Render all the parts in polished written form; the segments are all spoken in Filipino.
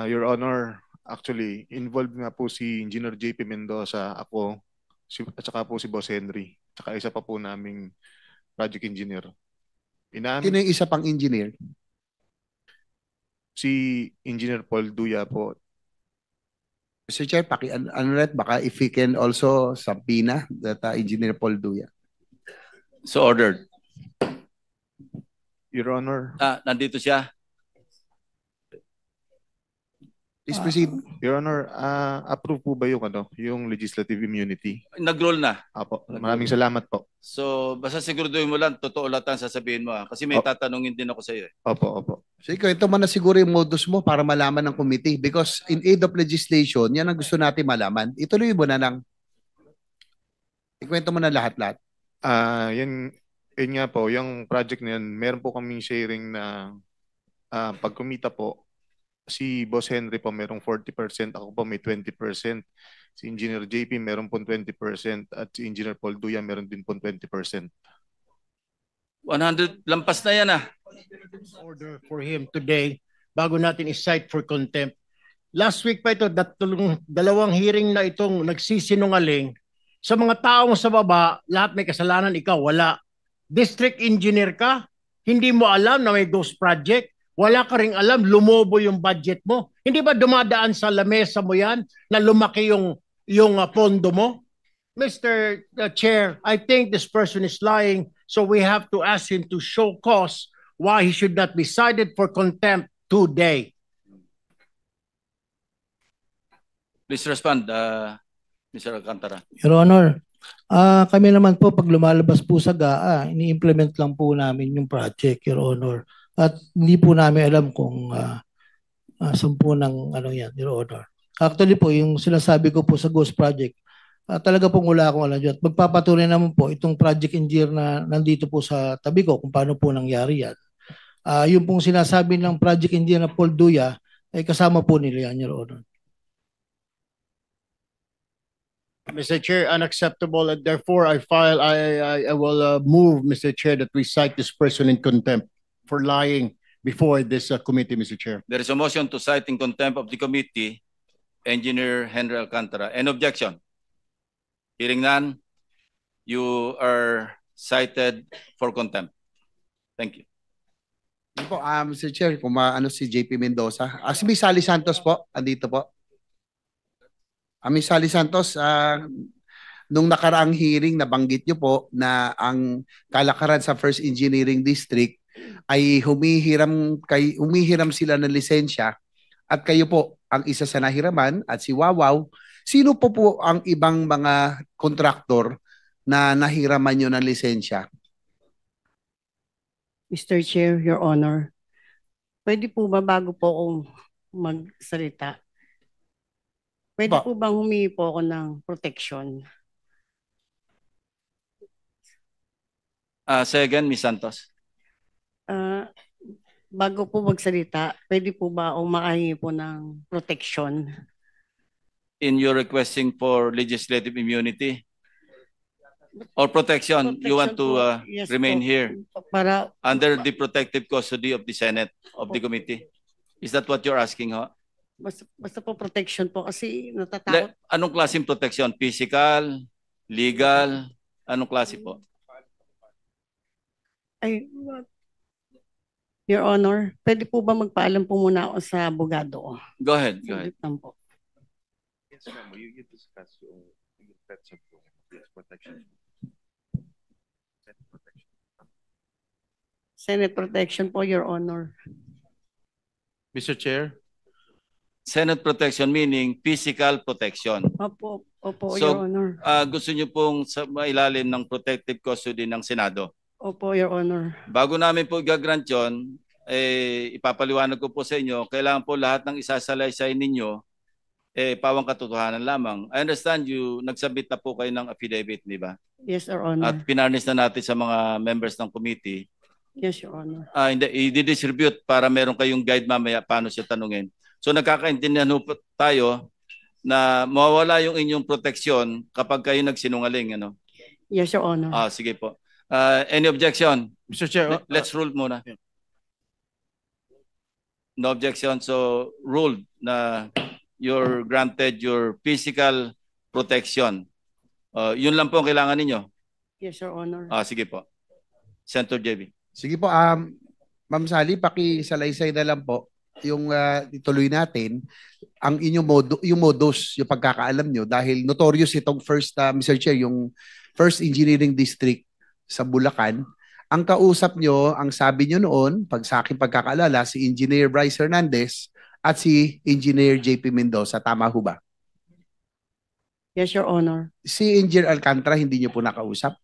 Your Honor, actually, involved nga po si Engineer JP Mendoza, ako, at saka po si Boss Henry, at saka isa pa po naming project engineer. Sino yung isa pang engineer? Si Engineer Paul Duya po. Mr. Chair, paki-unret, baka if we can also subpoena that Engineer Paul Duya. So ordered. Your Honor. Nandito siya. Please proceed. Your Honor, approve po ba yung legislative immunity? Nag-roll na. Apo, maraming salamat po. So, basta siguraduhin mo lang, totoo lahat ang sasabihin mo. Kasi may tatanungin din ako sa iyo. Opo. So ito man na siguro yung modus mo para malaman ng committee because in aid of legislation, yan ang gusto natin malaman. Ituloy mo na lang. Ikwento mo na lahat-lahat. Yun nga po, yung project na yan, meron po kaming sharing na pag kumita po, si Boss Henry po merong 40%, ako po may 20%, si Engineer JP meron po 20%, at si Engineer Paul Duya meron din po 20%. 100 lampas na yan Order for him today bago natin i-cite for contempt. Last week pa ito, dalawang hearing na itong nagsisinungaling. Sa mga taong sa baba, lahat may kasalanan, ikaw wala. District engineer ka, hindi mo alam na may ghost project. Wala ka ring alam, lumobo yung budget mo. Hindi ba dumadaan sa lamesa mo yan na lumaki yung pondo mo? Mr. Chair, I think this person is lying, so we have to ask him to show cause why he should not be cited for contempt today. Please respond, Mr. Alcantara. Your Honor, kami naman po pag lumalabas po sa GAA, ini-implement lang po namin yung project, Your Honor. At hindi po namin alam kung saan po ng yan, Your Honor. Actually po, yung sinasabi ko po sa Ghost Project, talaga pong wala akong alam dyan. Magpapatunay naman po itong project engineer na nandito po sa tabi ko kung paano po nangyari yan. Yung pong sinasabi ng project engineer na Paul Duya, ay kasama po nila yan, Your Honor. Mr. Chair, unacceptable. And therefore, I will move, Mr. Chair, that we cite this person in contempt for lying before this committee, Mr. Chair. There is a motion to cite in contempt of the committee, Engineer Henry Alcantara. Any objection? Hearing none, you are cited for contempt. Thank you. Po, Mr. Chair, kung si JP Mendoza. Si Miss Sally Santos po, andito po. Miss Sally Santos, nung nakaraang hearing, nabanggit niyo po na ang kalakaran sa First Engineering District ay humihiram sila ng lisensya at kayo po ang isa sa nahiraman at si Wawaw. Sino po ang ibang mga kontraktor na nahiraman nyo ng lisensya? Mr. Chair, Your Honor, pwede po ba bago po akong magsalita? Pwede po bang humingi po ako ng protection? Say again, Ms. Santos. Bago po magsalita, pwede po ba akong makahingi po ng protection? In your requesting for legislative immunity or protection, you want to yes, remain here para under the protective custody of the Senate, of the committee? Is that what you're asking, ho? Basta po protection po kasi natatakot. Anong klaseng protection? Physical, legal, anong klase po? Ay, Your Honor, pwede po ba magpaalam po muna ako sa abogado? Go ahead, go ahead. Po. Yes, ma'am. You discuss yung protection. Senate protection po, Your Honor. Mr. Chair? Senate protection meaning physical protection. Opo, So, Your Honor. Gusto niyo pong sa mailalim ng protective custody ng Senado? Opo, Your Honor. Bago namin po i-grant yun, ipapaliwanag ko po sa inyo, kailangan po lahat ng isasalaysay ninyo, pawang katotohanan lamang. I understand you, nagsabit na po kayo ng affidavit, di ba? Yes, Your Honor. At pinarnis na natin sa mga members ng committee. Yes, Your Honor. Hindi, i-distribute para meron kayong guide mamaya paano siya tanungin. So nagkakaintindihan po tayo na mawawala yung inyong proteksyon kapag kayo nagsinungaling. Ano? Yes, Your Honor. Sige po. Any objection? Mr. Chair, Let's rule muna. No objection. So ruled na you're granted your physical protection. Yun lang po ang kailangan ninyo. Yes, Your Honor. Sige po. Senator JB. Sige po, Ma'am Sally, pakisalaysay na lang po yung ituloy natin ang inyong yung modus, yung pagkakaalam nyo dahil notorious itong first, Mr. Chair, yung first engineering district sa Bulacan. Ang kausap nyo, ang sabi nyo noon, pag sa aking pagkakaalala, si Engineer Bryce Hernandez at si Engineer JP Mendoza. Tama ho ba? Yes, Your Honor. Si Engineer Alcantara, hindi nyo po nakausap?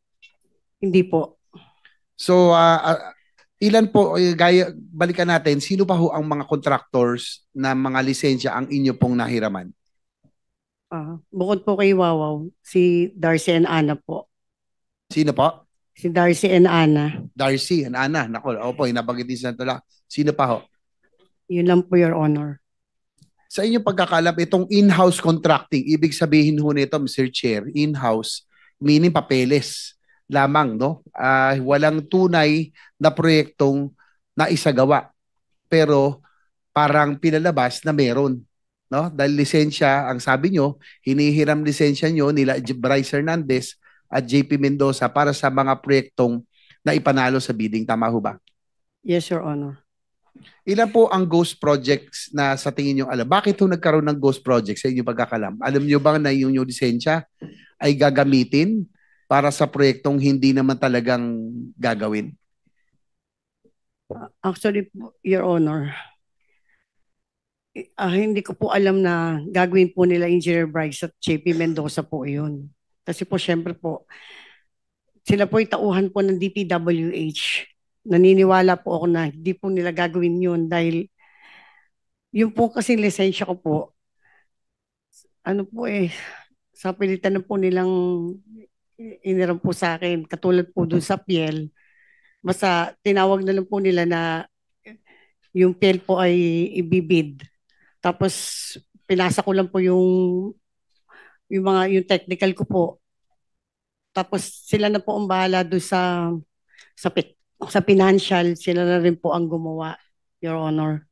Hindi po. So, ilan po, balikan natin, sino pa ho ang mga contractors na mga lisensya ang inyo pong nahiraman? Bukod po kay Wawaw, si Darcy and Ana po. Sino po? Si Darcy and Ana. Darcy and Ana. Nako, opo, inabanggit ni Santola. Sino pa ho? Yun lang po, Your Honor. Sa inyong pagkakalam, itong in-house contracting, ibig sabihin ho nito, Mr. Chair, in-house, meaning papeles lamang, no? Walang tunay na proyektong naisagawa. Pero parang pinalabas na meron, no? Dahil lisensya, ang sabi nyo, hinihiram lisensya nyo nila Bryce Hernandez at JP Mendoza para sa mga proyektong na ipanalo sa bidding. Tama ho ba? Yes, Your Honor. Ilan po ang ghost projects na sa tingin nyo alam? Bakit ho nagkaroon ng ghost projects sa inyong pagkakalam? Alam nyo ba na yung lisensya ay gagamitin para sa proyektong hindi naman talagang gagawin? Actually, Your Honor, hindi ko po alam na gagawin po nila Engineer Bryce at JP Mendoza po yun. Kasi po syempre po, sila po itauhan po ng DPWH. Naniniwala po ako na hindi po nila gagawin yun dahil yung po kasi lisensya ko po, sa pilitan na po nilang iniram po sa akin, katulad po dun sa PL, basta tinawag na lang po nila na yung PL po ay ibibid. Tapos pinasa ko lang po yung technical ko po. Tapos sila na po ang bahala doon sa financial, sila na rin po ang gumawa, Your Honor.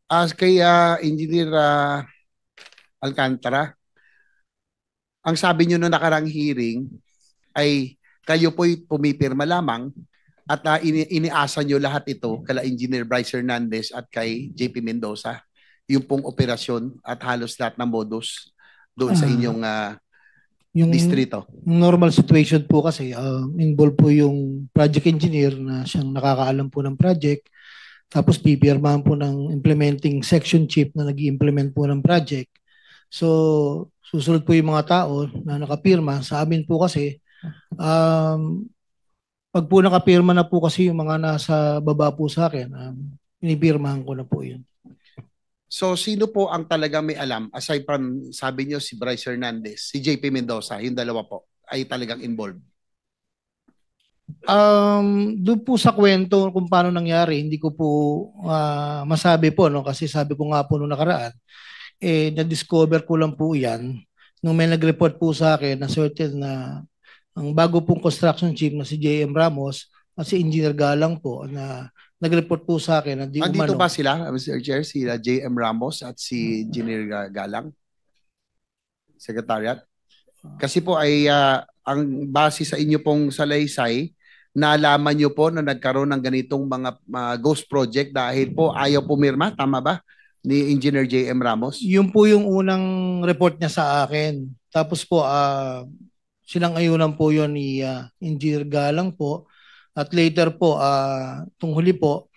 As kay Engineer Alcantara, ang sabi nyo no nakarang hearing ay kayo po'y pumipirma lamang at iniasa nyo lahat ito kala Engineer Bryce Hernandez at kay JP Mendoza, yung pong operasyon at halos lahat ng modus doon sa inyong yung distrito. Normal situation po kasi involved po yung project engineer na siyang nakakaalam po ng project, tapos pipirmahan po ng implementing section chief na nag-i-implement po ng project. So susunod po yung mga tao na nakapirma. Sa amin po kasi pag po nakapirma na po kasi yung mga nasa baba po sa akin, pinipirmahan ko na po yun. So, sino po ang talagang may alam? Aside from, sabi nyo, si Bryce Hernandez, si JP Mendoza, yung dalawa po, ay talagang involved? Doon po sa kwento kung paano nangyari, hindi ko po masabi po, no? Kasi sabi ko nga po nung nakaraan, na-discover ko lang po yan nung may nag-report po sa akin na certain na ang bago pong construction chief na si JM Ramos at si Engineer Galang po na nag-report po sa akin na di umano. Andito ba sila, Mr. Chair, sila JM Ramos at si Engineer Galang? Secretariat? Kasi po ay ang base sa inyo pong salaysay, nalaman nyo po na nagkaroon ng ganitong mga ghost project dahil po ayaw pumirma, tama ba? Ni Engineer JM Ramos? Yun po yung unang report niya sa akin. Tapos po, sinang-ayunan po yun ni Engineer Galang po. At later po, itong huli po,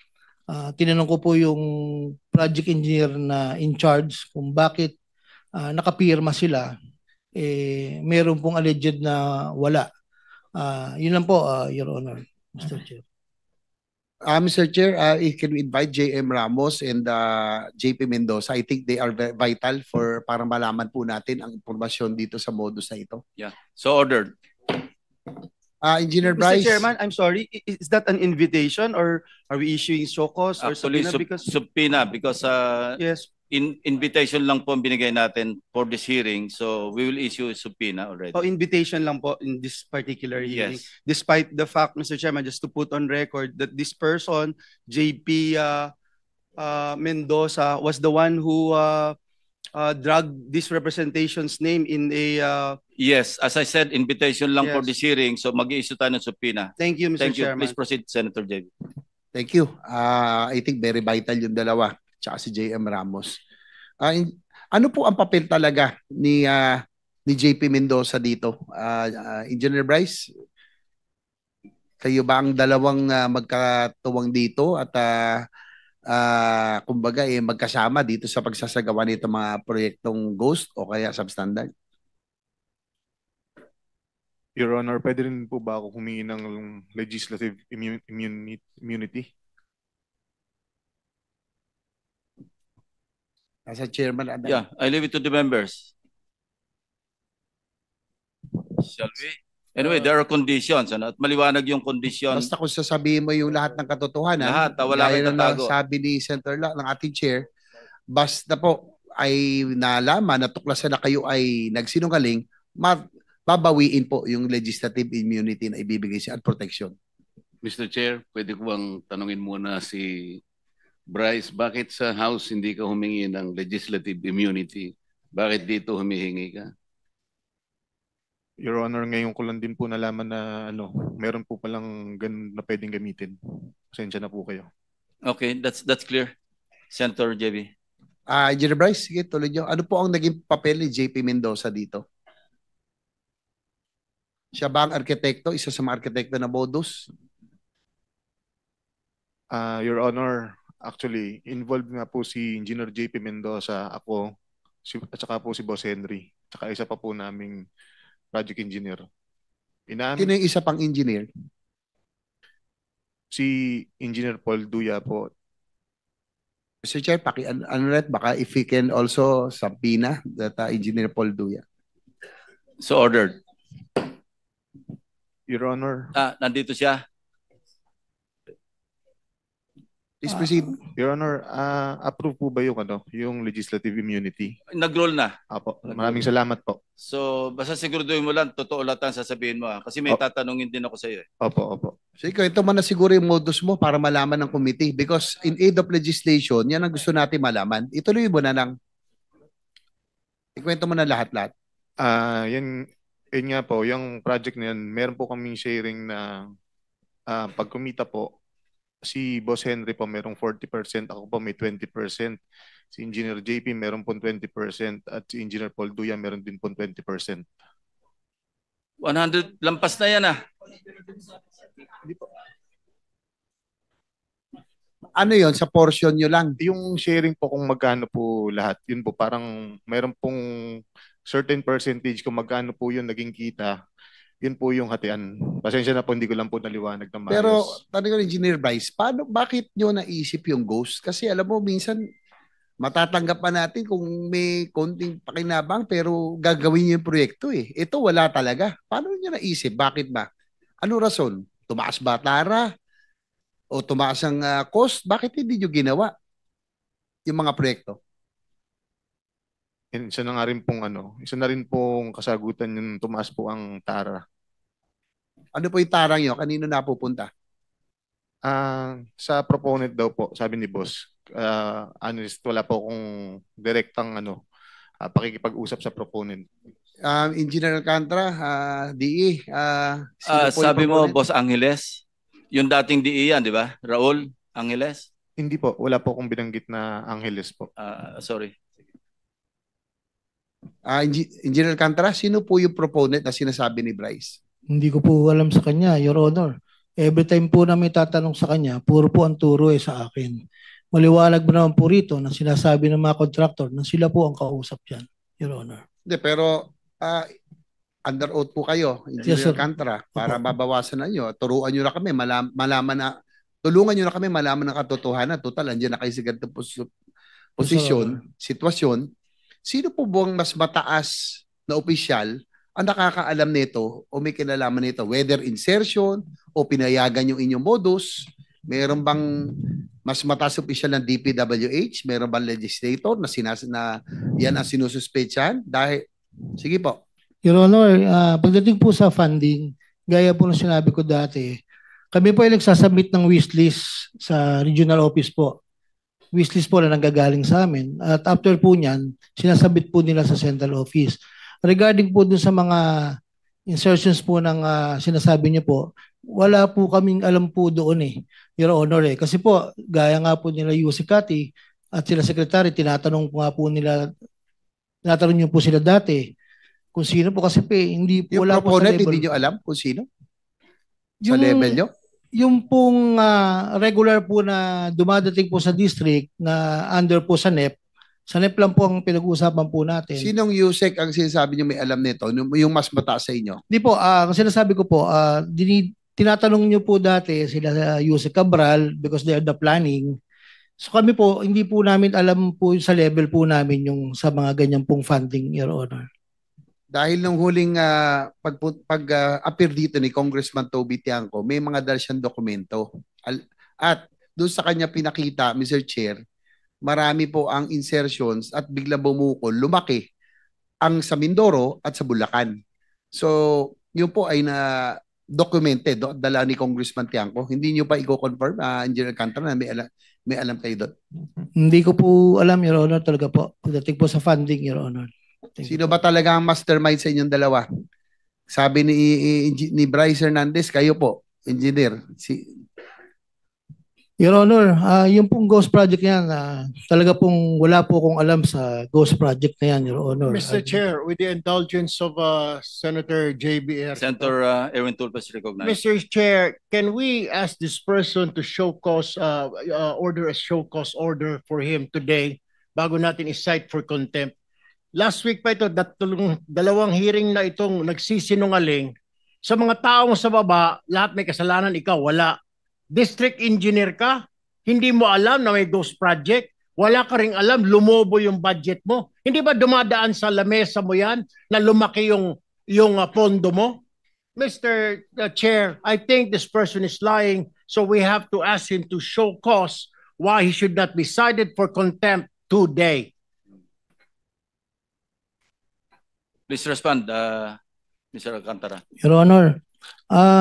tinanong ko po yung project engineer na in charge kung bakit nakapirma sila. Meron pong alleged na wala. Yun lang po, Your Honor, Mr. Chair. Mr. Chair, can we invite JM Ramos and JP Mendoza? I think they are vital para malaman po natin ang impormasyon dito sa modus na ito. Yeah. So ordered. Engineer Bryce. Mr. Chairman, I'm sorry. Is that an invitation or are we issuing show cause or Actually, subpoena because yes, invitation lang po ang binigay natin for this hearing. So we will issue a subpoena already. invitation lang po in this particular hearing. Yes. Despite the fact, Mr. Chairman, just to put on record that this person, JP Mendoza was the one who dragged this representation's name in a Yes, as I said, invitation lang for Yes. this hearing, so mag-i-issue tayo ng subpoena. Thank you, Mr. Thank you. Chairman. Please proceed, Senator JB. Thank you. I think very vital yung dalawa, tsaka si JM Ramos. Ano po ang papel talaga ni JP Mendoza dito? Engineer Bryce, kayo ba ang dalawang magkatuwang dito at kumbaga magkasama dito sa pagsasagawa nito mga proyektong Ghost o kaya substandard? Your Honor, pwede rin po ba ako humingi ng legislative immunity? As a chairman, Yeah, I leave it to the members. Shall we? Anyway, there are conditions, ano? At maliwanag yung condition. basta kung sasabihin mo yung lahat ng katotohanan, Lahat, wala gaya kang ng tatago. sabi ni Senator ng ating chair, basta po ay nalaman, natuklasan na kayo ay nagsinungaling, babawiin po yung legislative immunity na ibibigay siya at protection. Mr. Chair, pwede ko bang tanungin muna si Bryce, bakit sa House hindi ka humingi ng legislative immunity? Bakit dito humihingi ka? Your Honor, ngayon ko lang din po nalaman na meron po palang ganun na pwedeng gamitin. Pasensya na po kayo. Okay, that's clear. Senator JB. Engineer Bryce, sige, tuloy nyo. Ano po ang naging papel ni JP Mendoza dito? Siya ba ang arkitekto? Isa sa mga arkitekto na modus? Your Honor, actually, involved nga po si Engineer JP Mendoza, ako, at saka po si Boss Henry, at saka isa pa po naming project engineer. Sino yung isa pang engineer? Si Engineer Paul Duya po. Mr. Chair, baka if we can also subpoena that Engineer Paul Duya. So ordered. Your Honor, Nandito siya. Please proceed. Your Honor, approve po ba yung legislative immunity? Nag-roll na. Apo, maraming salamat po. So, basta siguraduhin mo lang, totoo lahat ang sasabihin mo. Kasi may tatanungin din ako sa iyo. Opo. Sige, ito man na siguro yung modus mo para malaman ng committee because in aid of legislation, yan ang gusto natin malaman. Ituloy mo na lang. Ikwento mo na lahat-lahat. Yan nga po, yung project na yan, meron po kaming sharing na pag kumita po, si Boss Henry po merong 40%, ako po may 20%. Si Engineer JP meron po 20% at si Engineer Paul Duya meron din po 20%. 100, lampas na yan Ano yon sa portion nyo lang? Yung sharing po kung magkano po lahat, yun po parang meron pong certain percentage kung magkano po yun naging kita, yun po yung hatian. Pasensya na po, hindi ko lang po naliwanag ng maayos. Pero, tanong ko, Engineer Bryce, bakit nyo naisip yung Ghost? Kasi alam mo, minsan, matatanggap pa natin kung may konting pakinabang pero gagawin nyo yung proyekto eh. Ito wala talaga. Paano nyo naisip? Bakit ba? Ano rason? Tumaas ba tara? O tumaas ang cost? Bakit hindi nyo ginawa yung mga proyekto? Isa na nga rin pong isa na rin pong kasagutan yung tumaas po ang tara. Ano po yung tarang nyo? Kanino napupunta? Sa proponent daw po, sabi ni Boss. Honest, wala po akong direktang pakikipag-usap sa proponent. Engineer Alcantara, DE. Sino po sabi yung mo, proponent? Boss Angeles, yung dating DE yan, di ba? Raul Angeles? Hindi po, wala po akong binanggit na Angeles po. Sorry. Engineer Alcantara, sino po yung proponent na sinasabi ni Bryce? Hindi ko po alam sa kanya, Your Honor. Every time po na may tatanong sa kanya, puro po ang turo sa akin. Maliwanag ba naman po rito na sinasabi ng mga contractor na sila po ang kausap dyan, Your Honor. Hindi, pero under oath po kayo, Engineer Yes, sir. Alcantara, para mabawasan na nyo. Turuan nyo na kami, tulungan nyo na kami malaman ng katotohanan. Total, andyan na kayo sa ganitong posisyon, sitwasyon. Sino po buwang mas mataas na opisyal ang nakakaalam nito o may kinalaman nito? Whether insertion o pinayagan yung inyong modus, meron bang mas mataas opisyal ng DPWH? Meron bang legislator na yan ang sinususpetsahan? Dahil, sige po. Your Honor, pagdating po sa funding, gaya po ng sinabi ko dati, kami po ay nagsasubmit ng wishlist sa regional office po. wishlist po na nanggagaling sa amin. At after po niyan, sinasabit po nila sa central office. Regarding po dun sa mga insertions po ng sinasabi niyo po, wala po kaming alam po doon Your Honor Kasi po, gaya nga po nila Yusek Kati at sila Secretary, tinatanong niyo po sila dati kung sino po kasi hindi po Yung wala po sa proponent, level. hindi nyo alam kung sino? Sa level nyo? Yung pong regular po na dumadating po sa district na under po sa NEP lang po ang pinag-uusapan po natin. Sinong Yusek ang sinasabi nyo may alam nito? Yung mas mataas sa inyo? Hindi po, ang sinasabi ko po, tinatanong nyo po dati sila Yusek Cabral because they are the planning. So kami po, hindi po namin alam po sa level po namin yung sa mga ganyan pong funding, Your Honor. Dahil nung huling pag-appear dito ni Congressman Toby Tiangco, may mga dala siyang dokumento. At doon sa kanya pinakita, Mr. Chair, marami po ang insertions at bigla bumukol, lumaki ang sa Mindoro at sa Bulacan. So, yun po ay na documented, dala ni Congressman Tiangco. Hindi nyo pa i-confirm, Engineer Alcantara, na may alam kayo doon? Hindi ko po alam, Your Honor, talaga po. Pagdating po sa funding, Your Honor. Sino ba talaga ang mastermind sa inyong dalawa? Sabi ni Bryce Hernandez, kayo po, engineer. Your Honor, yung pong ghost project yan, talaga pong wala po akong alam sa ghost project na yan, Your Honor. Mr. Chair, with the indulgence of Senator JBR. Senator Erwin Tulfas recognized. Mr. Chair, can we ask this person to show cause, order a show cause order for him today bago natin i-cite for contempt? Last week pa ito, dalawang hearing na itong nagsisinungaling. Sa mga taong sa baba, lahat may kasalanan, ikaw wala. District engineer ka, hindi mo alam na may ghost project, wala ka ring alam, lumobo yung budget mo. Hindi ba dumadaan sa lamesa mo yan na lumaki yung pondo mo? Mr. Chair, I think this person is lying, so we have to ask him to show cause why he should not be cited for contempt today. Please respond, Mr. Alcantara. Your Honor,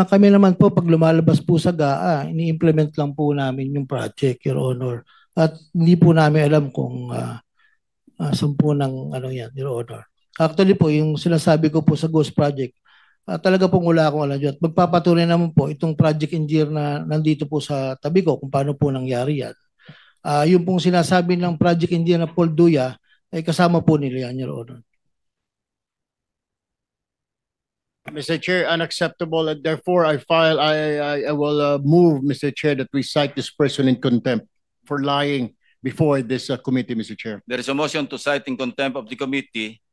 kami naman po pag lumalabas po sa GAA, ini-implement lang po namin yung project, Your Honor. At hindi po namin alam kung saan po ng yan, Your Honor. Actually po, yung sinasabi ko po sa Ghost Project, talaga pong wala akong alam dyan. At magpapatunay naman po itong project engineer na nandito po sa tabi ko kung paano po nangyari yan. Yung pong sinasabi ng project engineer na Paul Duya, ay kasama po nila yan, Your Honor. Mr. Chair, unacceptable, and therefore I will move, Mr. Chair, that we cite this person in contempt for lying before this committee, Mr. Chair. There is a motion to cite in contempt of the committee,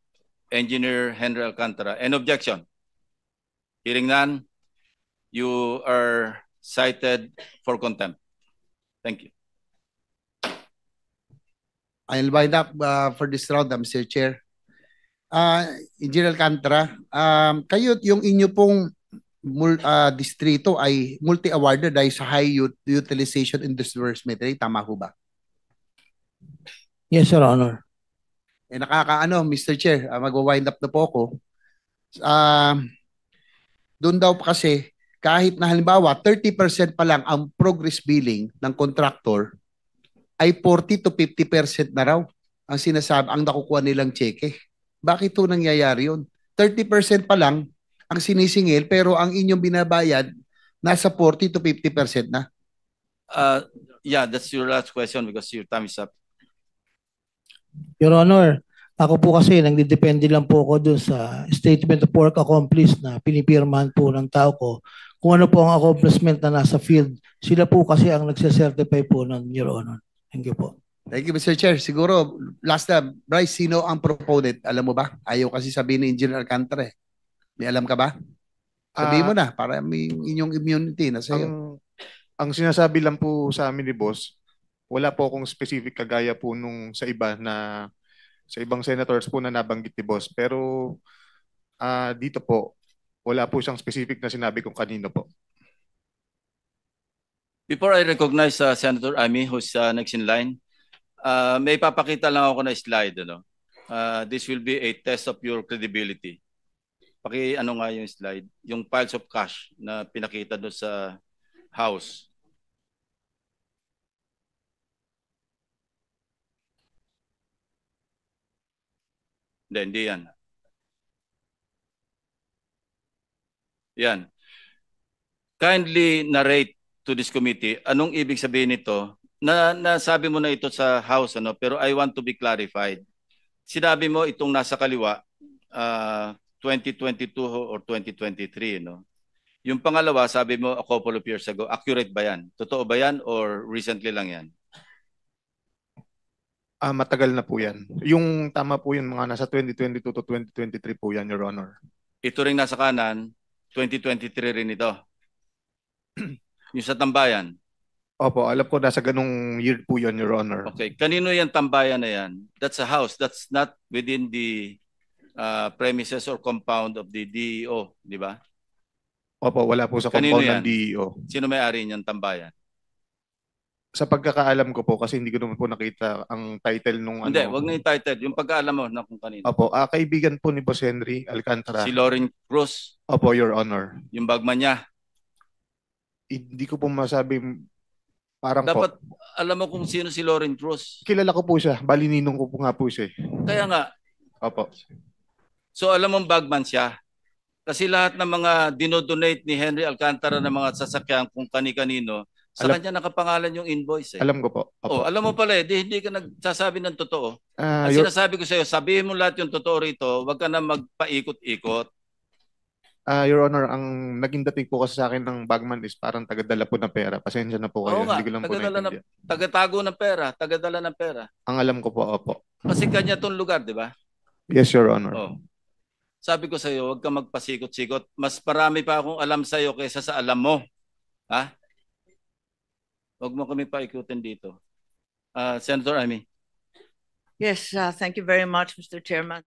Engineer Henry Alcantara. Any objection? Hearing none, you are cited for contempt. Thank you. I'll wind up for this round, Mr. Chair. Engineer Alcantara, kayo yung inyo pong distrito ay multi-awarded dahil sa high utilization in disbursement rate. Tama ho ba? Yes, Your Honor. Mr. Chair, mag-wind up na po ako. Doon daw kasi, kahit na halimbawa, 30% pa lang ang progress billing ng contractor, ay 40 to 50% na raw ang sinasabi, ang nakukuha nilang cheque. Bakit ito nangyayari yun? 30% pa lang ang sinisingil pero ang inyong binabayad nasa 40 to 50% na. Yeah, that's your last question because your time is up. Your Honor, ako po kasi nagdidepende lang po ako dun sa statement of work accomplished na pinipirmahan po ng tao ko. Kung ano po ang accomplishment na nasa field, sila po kasi ang nagsacertify po ng Your Honor. Thank you po. Thank you, Mr. Chair. Siguro, last na, Bryce, sino ang proponent? Alam mo ba? Ayaw kasi sabihin ni Engineer Alcantara. May alam ka ba? Sabihin mo na, para may inyong immunity na sa'yo. Ang sinasabi lang po sa amin ni Boss, wala po akong specific kagaya po nung sa iba na sa ibang senators po na nabanggit ni Boss. Pero dito po, wala po siyang specific na sinabi kung kanino po. Before I recognize Senator Amy, who's next in line, may papakita lang ako na slide. This will be a test of your credibility. Paki-ano nga yung slide, yung piles of cash na pinakita doon sa House. Hindi yan. Yan. Kindly narrate to this committee, anong ibig sabihin nito? Nasabi mo na ito sa House, pero I want to be clarified. Sinabi mo itong nasa kaliwa, 2022 or 2023, no? Yung pangalawa, sabi mo a couple of years ago. Accurate ba yan? Totoo ba yan or recently lang yan? Matagal na po yan. Yung tama po yun, mga nasa 2022 to 2023 po yan, Your Honor. Ito ring nasa kanan, 2023 rin ito. Yung sa tambayan. Opo, alam ko nasa ganung year po yun, Your Honor. Okay, kanino yung tambayan na yan? That's a house. That's not within the premises or compound of the DEO, di ba? Opo, wala po sa Kanino compound yan? ng DEO. Sino may-ari niyang tambayan? Sa pagkakaalam ko po, kasi hindi ko naman po nakita ang title nung Hindi, ano. wag na yung title. Yung pagkaalam mo na kung kanino. Opo, kaibigan po ni Boss Henry Alcantara. Si Lauren Cruz, Opo, Your Honor. yung bagman niya. Hindi ko po masabi, parang Dapat po. alam mo kung sino si Lauren Cruz. Kilala ko po siya. Bali, ninong ko po nga po siya. Kaya nga, Opo. so alam mong bagman siya. Kasi lahat ng mga dinodonate ni Henry Alcantara ng mga sasakyan kung kani-kanino, sa kanya nakapangalan yung invoice. Alam ko po. Opo. Alam mo pala hindi ka nagsasabi ng totoo. Ang Your, sinasabi ko sa iyo, sabihin mo lahat yung totoo rito, wag ka na magpaikot-ikot. Your Honor, ang naging dating po kasi sa akin ng bagman is parang tagadala po ng pera. Pasensya na po kayo. Oo nga, Hindi ko lang po tagadala naintindihan. Tagatago ng pera, tagadala ng pera. Ang alam ko po, opo. Kasi kanya tong lugar, di ba? Yes, Your Honor. Oh. Sabi ko sa iyo, wag ka magpasikot-sikot. Mas marami pa akong alam sa iyo kaysa sa alam mo. Ha? Wag mo kami paikutin dito. Senator Amy. Yes, thank you very much, Mr. Chairman.